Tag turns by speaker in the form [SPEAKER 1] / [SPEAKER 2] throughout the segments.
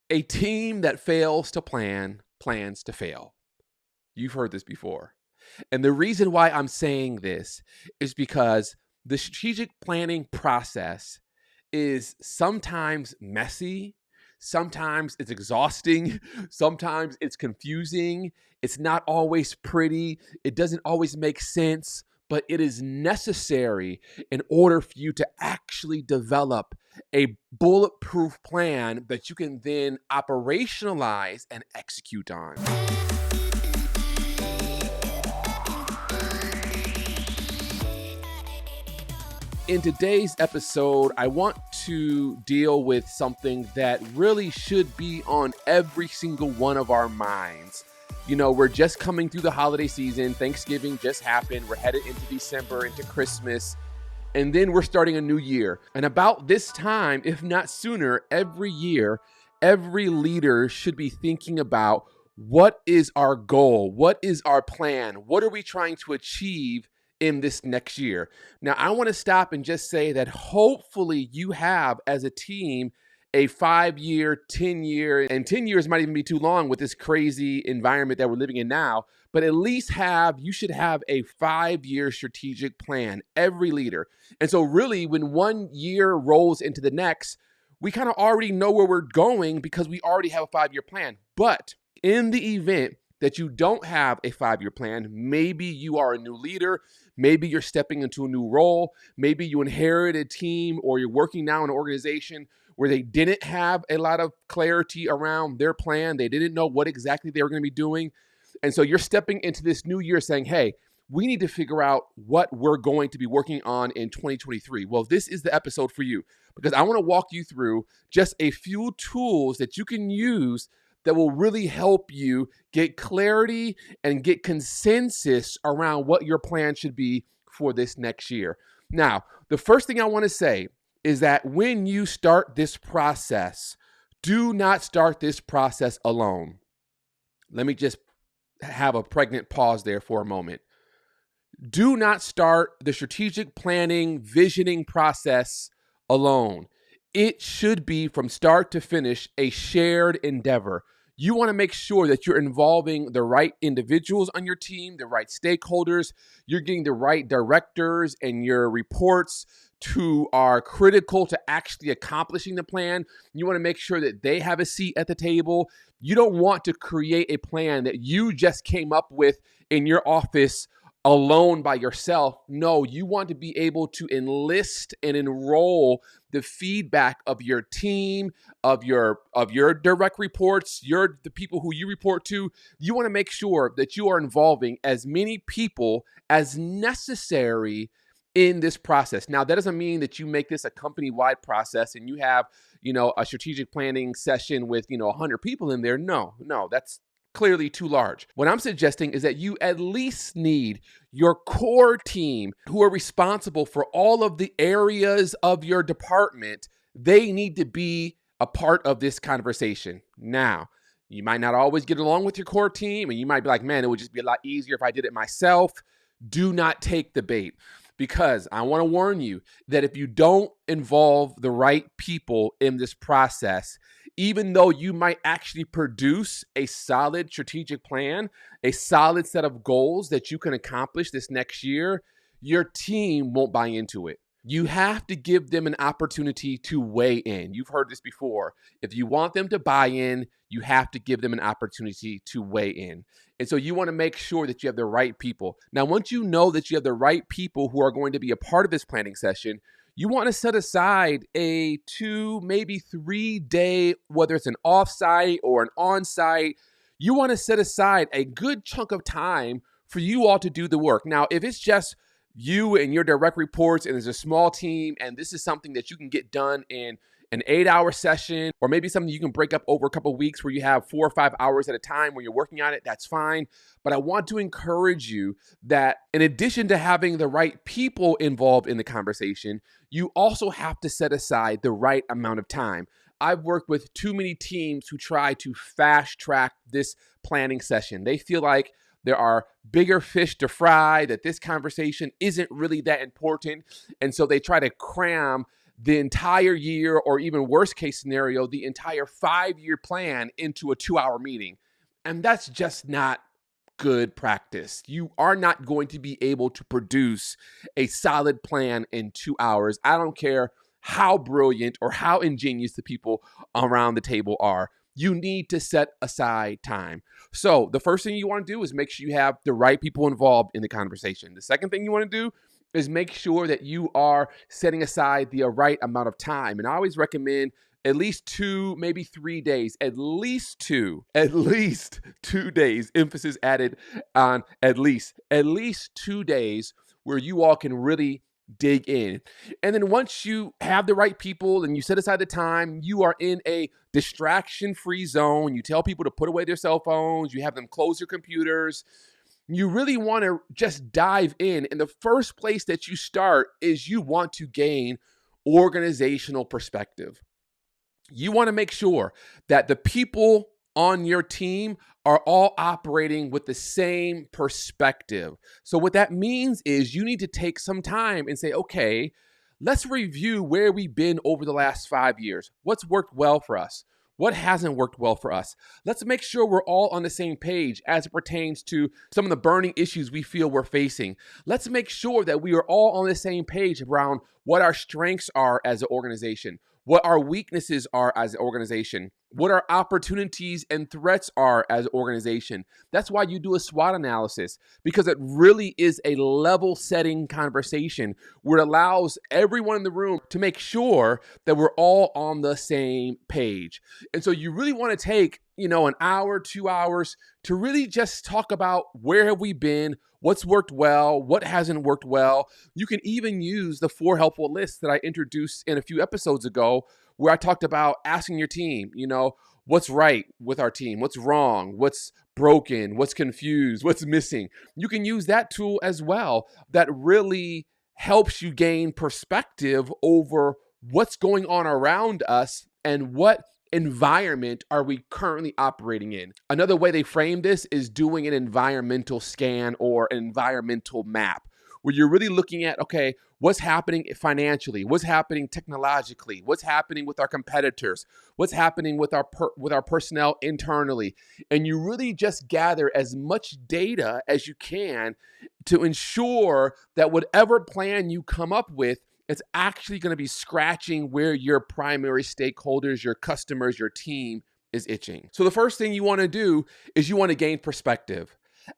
[SPEAKER 1] A team that fails to plan plans to fail. You've heard this before. And the reason why I'm saying this is because the strategic planning process is sometimes messy, sometimes it's exhausting, sometimes it's confusing, it's not always pretty, it doesn't always make sense, but it is necessary in order for you to actually develop a bulletproof plan that you can then operationalize and execute on. In today's episode, I want to deal with something that really should be on every single one of our minds. You know, we're just coming through the holiday season. Thanksgiving just happened. We're headed into December, into Christmas, and then we're starting a new year. And about this time, if not sooner, every year, every leader should be thinking about what is our goal? What is our plan? What are we trying to achieve in this next year? Now, I want to stop and just say that hopefully you have, as a team, a 5-year, 10-year, and 10 years might even be too long with this crazy environment that we're living in now, but at least you should have a 5-year strategic plan, every leader. And so really, when 1 year rolls into the next, we kind of already know where we're going because we already have a 5-year plan. But in the event that you don't have a 5-year plan, maybe you are a new leader, maybe you're stepping into a new role, maybe you inherit a team or you're working now in an organization where they didn't have a lot of clarity around their plan. They didn't know what exactly they were going to be doing. And so you're stepping into this new year saying, hey, we need to figure out what we're going to be working on in 2023. Well, this is the episode for you because I want to walk you through just a few tools that you can use that will really help you get clarity and get consensus around what your plan should be for this next year. Now, the first thing I want to say is that when you start this process, do not start this process alone. Let me just have a pregnant pause there for a moment. Do not start the strategic planning, visioning process alone. It should be from start to finish a shared endeavor. You want to make sure that you're involving the right individuals on your team, the right stakeholders. You're getting the right directors and your reports who are critical to actually accomplishing the plan. You want to make sure that they have a seat at the table. You don't want to create a plan that you just came up with in your office alone by yourself. No, you want to be able to enlist and enroll the feedback of your team, of your direct reports, the people who you report to. You want to make sure that you are involving as many people as necessary in this process. Now, that doesn't mean that you make this a company-wide process and you have, a strategic planning session with, 100 people in there. No, that's clearly too large. What I'm suggesting is that you at least need your core team who are responsible for all of the areas of your department. They need to be a part of this conversation. Now, you might not always get along with your core team, and you might be like, man, it would just be a lot easier if I did it myself. Do not take the bait, because I want to warn you that if you don't involve the right people in this process, even though you might actually produce a solid strategic plan, a solid set of goals that you can accomplish this next year, your team won't buy into it. You have to give them an opportunity to weigh in. You've heard this before. If you want them to buy in, you have to give them an opportunity to weigh in. And so you want to make sure that you have the right people. Now, once you know that you have the right people who are going to be a part of this planning session, you want to set aside a 2, maybe 3 day, whether it's an offsite or an onsite, you want to set aside a good chunk of time for you all to do the work. Now, if it's just you and your direct reports and there's a small team and this is something that you can get done in an 8-hour session, or maybe something you can break up over a couple of weeks where you have 4 or 5 hours at a time where you're working on it, that's fine. But I want to encourage you that in addition to having the right people involved in the conversation, you also have to set aside the right amount of time. I've worked with too many teams who try to fast track this planning session. They feel like there are bigger fish to fry, that this conversation isn't really that important. And so they try to cram the entire year, or even worst case scenario, the entire 5-year plan into a 2-hour meeting. And that's just not good practice. You are not going to be able to produce a solid plan in 2 hours. I don't care how brilliant or how ingenious the people around the table are. You need to set aside time. So the first thing you want to do is make sure you have the right people involved in the conversation. The second thing you want to do is make sure that you are setting aside the right amount of time. And I always recommend at least 2, maybe 3 days, at least 2 days, emphasis added on at least 2 days where you all can really dig in. And then once you have the right people and you set aside the time, you are in a distraction-free zone. You tell people to put away their cell phones, you have them close their computers. You really want to just dive in. And the first place that you start is you want to gain organizational perspective. You want to make sure that the people on your team are all operating with the same perspective. So what that means is you need to take some time and say, okay, let's review where we've been over the last 5 years. What's worked well for us? What hasn't worked well for us? Let's make sure we're all on the same page as it pertains to some of the burning issues we feel we're facing. Let's make sure that we are all on the same page around what our strengths are as an organization, what our weaknesses are as an organization, what our opportunities and threats are as an organization. That's why you do a SWOT analysis, because it really is a level-setting conversation where it allows everyone in the room to make sure that we're all on the same page. And so you really want to take, an hour, 2 hours to really just talk about where have we been, what's worked well, what hasn't worked well. You can even use the 4 helpful lists that I introduced in a few episodes ago, where I talked about asking your team, what's right with our team, what's wrong, what's broken, what's confused, what's missing. You can use that tool as well. That really helps you gain perspective over what's going on around us and what environment are we currently operating in. Another way they frame this is doing an environmental scan or an environmental map, where you're really looking at, okay, what's happening financially, what's happening technologically, what's happening with our competitors, what's happening with our personnel internally. And you really just gather as much data as you can to ensure that whatever plan you come up with, it's actually going to be scratching where your primary stakeholders, your customers, your team is itching. So the first thing you want to do is you want to gain perspective.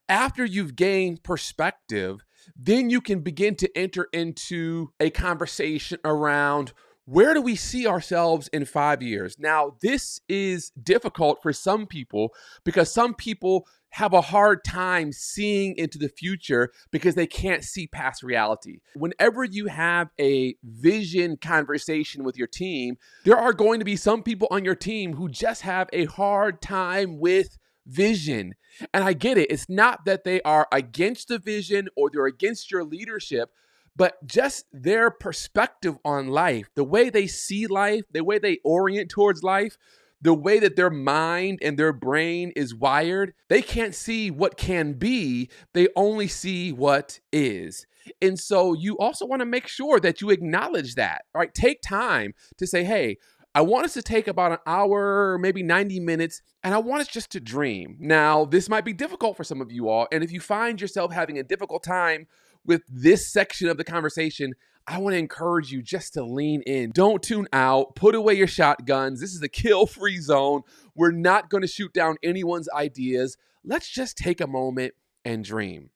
[SPEAKER 1] After you've gained perspective, then you can begin to enter into a conversation around, where do we see ourselves in 5 years? Now, this is difficult for some people because some people have a hard time seeing into the future because they can't see past reality. Whenever you have a vision conversation with your team, there are going to be some people on your team who just have a hard time with vision. And I get it. It's not that they are against the vision or they're against your leadership, but just their perspective on life, the way they see life, the way they orient towards life, the way that their mind and their brain is wired, they can't see what can be. They only see what is. And so you also want to make sure that you acknowledge that, right? Take time to say, hey, I want us to take about an hour, maybe 90 minutes, and I want us just to dream. Now, this might be difficult for some of you all. And if you find yourself having a difficult time with this section of the conversation, I want to encourage you just to lean in. Don't tune out. Put away your shotguns. This is a kill-free zone. We're not going to shoot down anyone's ideas. Let's just take a moment and dream.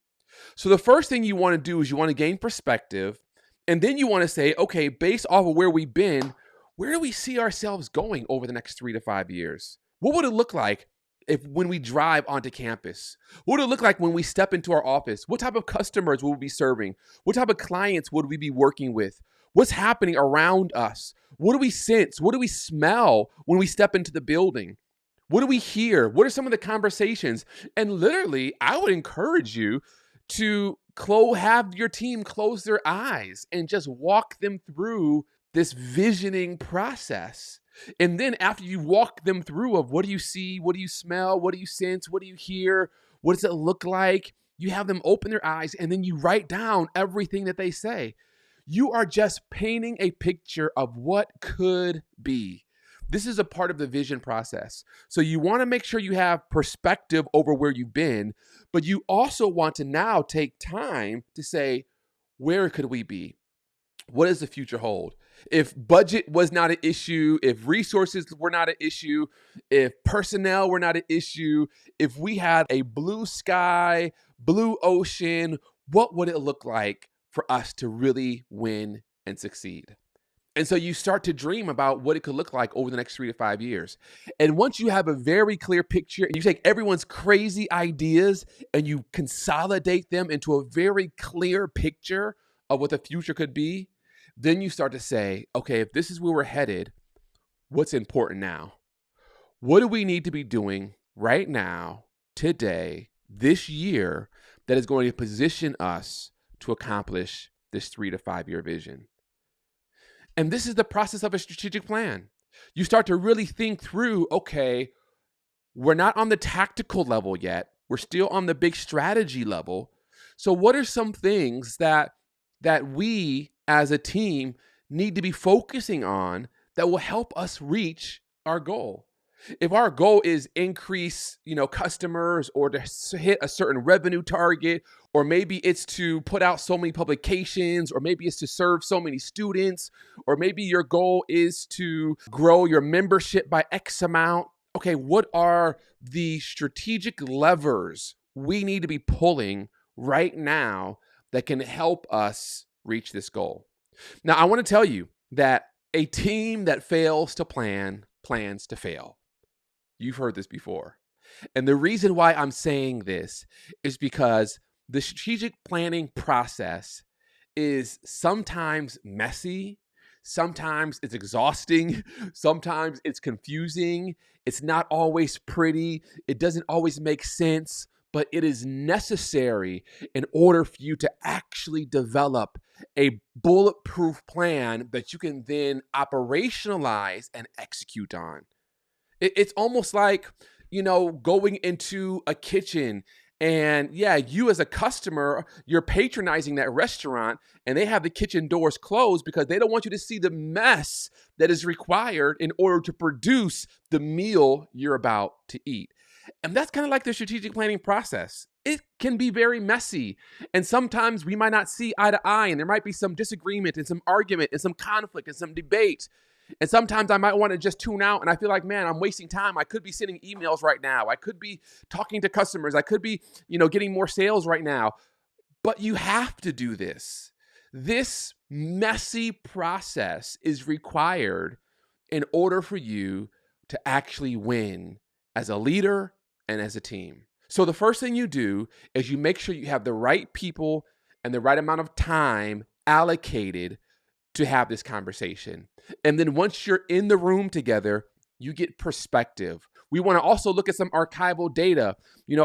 [SPEAKER 1] So the first thing you want to do is you want to gain perspective. And then you want to say, okay, based off of where we've been, where do we see ourselves going over the next 3 to 5 years? What would it look like when we drive onto campus? What would it look like when we step into our office? What type of customers will we be serving? What type of clients would we be working with? What's happening around us? What do we sense? What do we smell when we step into the building? What do we hear? What are some of the conversations? And literally, I would encourage you to have your team close their eyes and just walk them through this visioning process. And then after you walk them through of what do you see, what do you smell, what do you sense, what do you hear, what does it look like, you have them open their eyes and then you write down everything that they say. You are just painting a picture of what could be. This is a part of the vision process. So you want to make sure you have perspective over where you've been, but you also want to now take time to say, where could we be? What does the future hold? If budget was not an issue, if resources were not an issue, if personnel were not an issue, if we had a blue sky, blue ocean, what would it look like for us to really win and succeed? And so you start to dream about what it could look like over the next 3 to 5 years. And once you have a very clear picture, and you take everyone's crazy ideas and you consolidate them into a very clear picture of what the future could be, then you start to say, okay, if this is where we're headed, what's important now? What do we need to be doing right now, today, this year, that is going to position us to accomplish this 3 to 5 year vision? And this is the process of a strategic plan. You start to really think through, okay, we're not on the tactical level yet. We're still on the big strategy level. So what are some things that we as a team need to be focusing on that will help us reach our goal? If our goal is increase, customers, or to hit a certain revenue target, or maybe it's to put out so many publications, or maybe it's to serve so many students, or maybe your goal is to grow your membership by X amount. Okay, what are the strategic levers we need to be pulling right now that can help us reach this goal? Now, I want to tell you that a team that fails to plan plans to fail. You've heard this before. And the reason why I'm saying this is because the strategic planning process is sometimes messy, sometimes it's exhausting, sometimes it's confusing, it's not always pretty, it doesn't always make sense, but it is necessary in order for you to actually develop a bulletproof plan that you can then operationalize and execute on. It's almost like, going into a kitchen and you as a customer, you're patronizing that restaurant and they have the kitchen doors closed because they don't want you to see the mess that is required in order to produce the meal you're about to eat. And that's kind of like the strategic planning process. It can be very messy. And sometimes we might not see eye to eye and there might be some disagreement and some argument and some conflict and some debate. And sometimes I might want to just tune out and I feel like, man, I'm wasting time. I could be sending emails right now. I could be talking to customers. I could be, getting more sales right now. But you have to do this. This messy process is required in order for you to actually win as a leader and as a team. So the first thing you do is you make sure you have the right people and the right amount of time allocated to have this conversation. And then once you're in the room together, you get perspective. We want to also look at some archival data.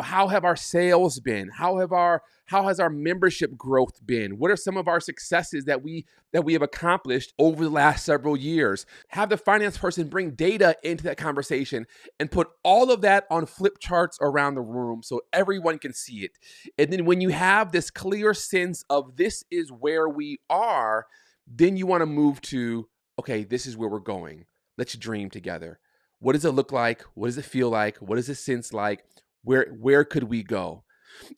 [SPEAKER 1] How have our sales been? How has our membership growth been? What are some of our successes that we have accomplished over the last several years? Have the finance person bring data into that conversation and put all of that on flip charts around the room so everyone can see it. And then when you have this clear sense of this is where we are, then you want to move to, okay, this is where we're going. Let's dream together. What does it look like? What does it feel like? What does it sense like? Where could we go?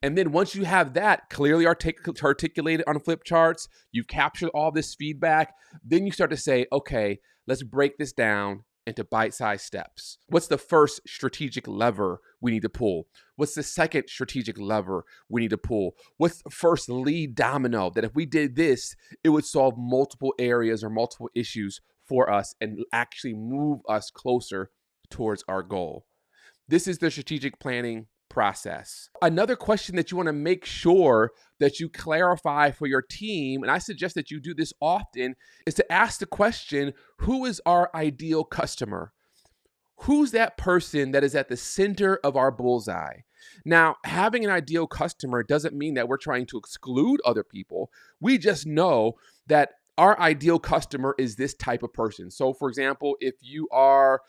[SPEAKER 1] And then once you have that clearly articulated on flip charts, you've captured all this feedback, then you start to say, okay, let's break this down into bite-sized steps. What's the first strategic lever we need to pull? What's the second strategic lever we need to pull? What's the first lead domino that if we did this, it would solve multiple areas or multiple issues for us and actually move us closer towards our goal? This is the strategic planning process. Another question that you want to make sure that you clarify for your team, and I suggest that you do this often, is to ask the question, who is our ideal customer? Who's that person that is at the center of our bullseye? Now, having an ideal customer doesn't mean that we're trying to exclude other people. We just know that our ideal customer is this type of person. So for example, if you are,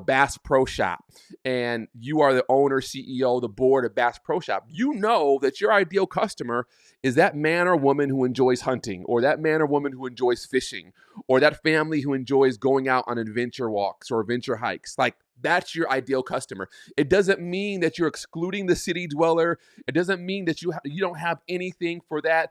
[SPEAKER 1] Bass Pro Shop and you are the owner, CEO, the board of Bass Pro Shop, you know that your ideal customer is that man or woman who enjoys hunting, or that man or woman who enjoys fishing, or that family who enjoys going out on adventure walks or adventure hikes. Like, that's your ideal customer. It doesn't mean that you're excluding the city dweller. It doesn't mean that you don't have anything for that,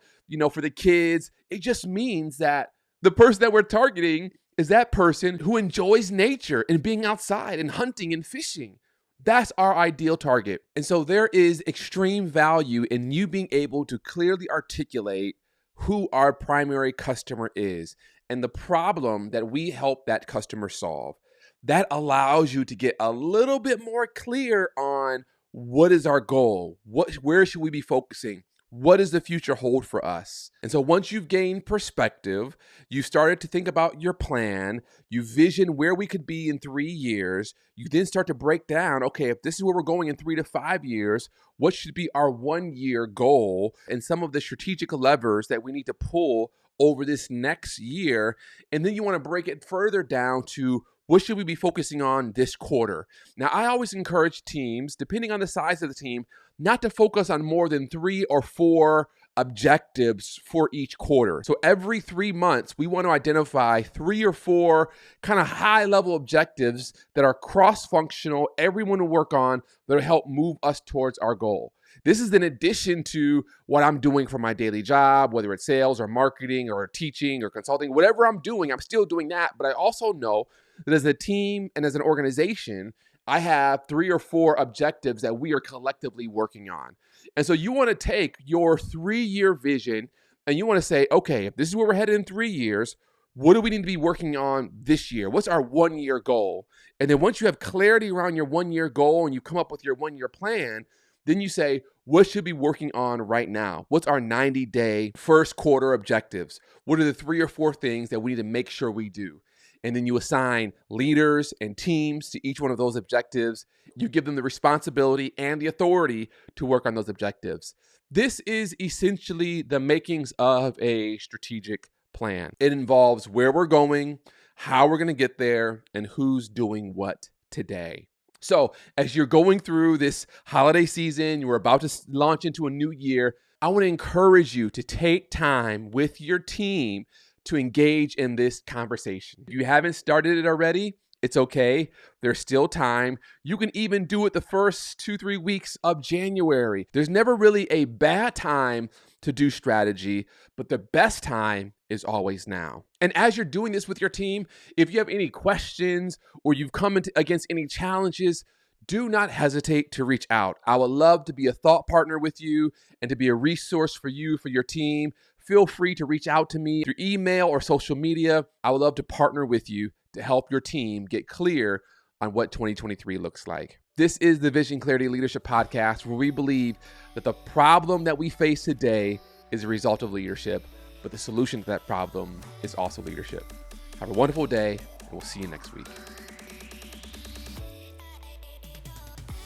[SPEAKER 1] for the kids. It just means that the person that we're targeting is that person who enjoys nature and being outside and hunting and fishing. That's our ideal target. And so there is extreme value in you being able to clearly articulate who our primary customer is and the problem that we help that customer solve. That allows you to get a little bit more clear on what is our goal? Where should we be focusing? What does the future hold for us? And so once you've gained perspective, you started to think about your plan, you vision where we could be in 3 years, you then start to break down, okay, if this is where we're going in 3 to 5 years, what should be our 1-year goal and some of the strategic levers that we need to pull over this next year. And then you want to break it further down to what should we be focusing on this quarter? Now, I always encourage teams, depending on the size of the team, not to focus on more than 3 or 4 objectives for each quarter. So every 3 months, we want to identify 3 or 4 kind of high-level objectives that are cross-functional, everyone will work on, that will help move us towards our goal. This is in addition to what I'm doing for my daily job, whether it's sales or marketing or teaching or consulting, whatever I'm doing, I'm still doing that. But I also know that as a team and as an organization, I have 3 or 4 objectives that we are collectively working on. And so you want to take your 3-year vision and you want to say, okay, if this is where we're headed in 3 years, what do we need to be working on this year? What's our 1-year goal? And then once you have clarity around your 1-year goal and you come up with your 1-year plan, then you say, what should we be working on right now? What's our 90-day first quarter objectives? What are the 3 or 4 things that we need to make sure we do? And then you assign leaders and teams to each one of those objectives. You give them the responsibility and the authority to work on those objectives. This is essentially the makings of a strategic plan. It involves where we're going, how we're going to get there, and who's doing what today. So as you're going through this holiday season, you're about to launch into a new year, I want to encourage you to take time with your team to engage in this conversation. If you haven't started it already, it's okay. There's still time. You can even do it the first 2-3 weeks of January. There's never really a bad time to do strategy, but the best time is always now. And as you're doing this with your team, if you have any questions or you've come against any challenges, do not hesitate to reach out. I would love to be a thought partner with you and to be a resource for you, for your team. Feel free to reach out to me through email or social media. I would love to partner with you to help your team get clear on what 2023 looks like. This is the Vision Clarity Leadership Podcast, where we believe that the problem that we face today is a result of leadership, but the solution to that problem is also leadership. Have a wonderful day, and we'll see you next week.